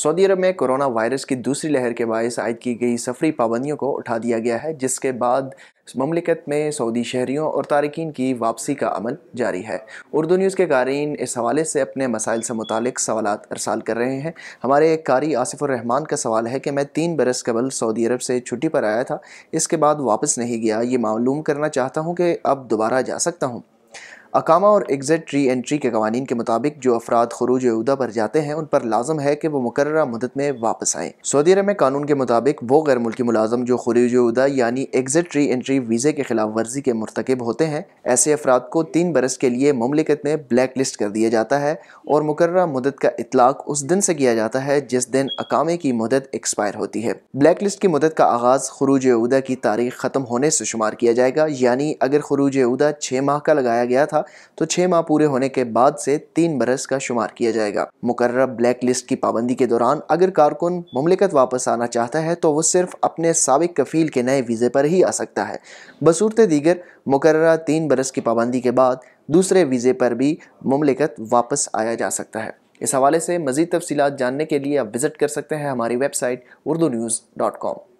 Saudi अरब में corona virus की दूसरी लहर के बायस आयद की गई सफरी पाबंदियों को उठा दिया गया है, जिसके बाद ममलिकत में सऊदी शहरियों और तारिकीन की वापसी का अमल जारी है। उर्दू न्यूज़ के क़ारीन इस हवाले से अपने मसाइल से मुतालिक सवालात अरसाल कर रहे हैं। हमारे एक कारी आसिफुर रहमान का सवाल है कि मैं 3 बरस कबल सऊदी अरब से छुट्टी पर आया था, इसके बाद वापस नहीं गया। ये मालूम करना चाहता हूँ कि अब दोबारा जा सकता हूँ। अकामा और एग्ज़िट री एंट्री के कवानीन के मुताबिक जो अफराद खुरूज उहदा पर जाते हैं उन पर लाजम है कि वो मुकर्ररा मुद्दत में वापस आएँ। सऊदी अरब में कानून के मुताबिक वो गैर मुल्की मुलाजम जो खुरूज उहदा यानी एग्ज़िट री एंट्री वीज़े के खिलाफ वर्जी के मुर्तकिब होते हैं, ऐसे अफराद को 3 बरस के लिए ममलिकत में ब्लैक लिस्ट कर दिया जाता है और मुकर्ररा मुद्दत का इतलाक उस दिन से किया जाता है जिस दिन अकामे की मुद्दत एक्सपायर होती है। ब्लैक लिस्ट की मुद्दत का आगाज़ खुरूज उहदा की तारीख ख़त्म होने से शुमार किया जाएगा, यानी अगर खुरूज उहदा 6 माह का लगाया गया था तो 6 माह पूरे होने के बाद से 3 बरस का शुमार किया जाएगा। मुकर्रर ब्लैक लिस्ट की पाबंदी के दौरान अगर कारकुन मुमलिकत वापस आना चाहता है तो वो सिर्फ अपने साबिक कफील के नए वीज़े पर ही आ सकता है। बसूरत दीगर मुकर्रर 3 बरस की पाबंदी के बाद दूसरे वीज़े पर भी मुमलिकत वापस आया जा सकता है। इस हवाले से मज़ीद तफसीलात जानने के लिए आप विज़िट कर सकते हैं हमारी वेबसाइट urdunews.com।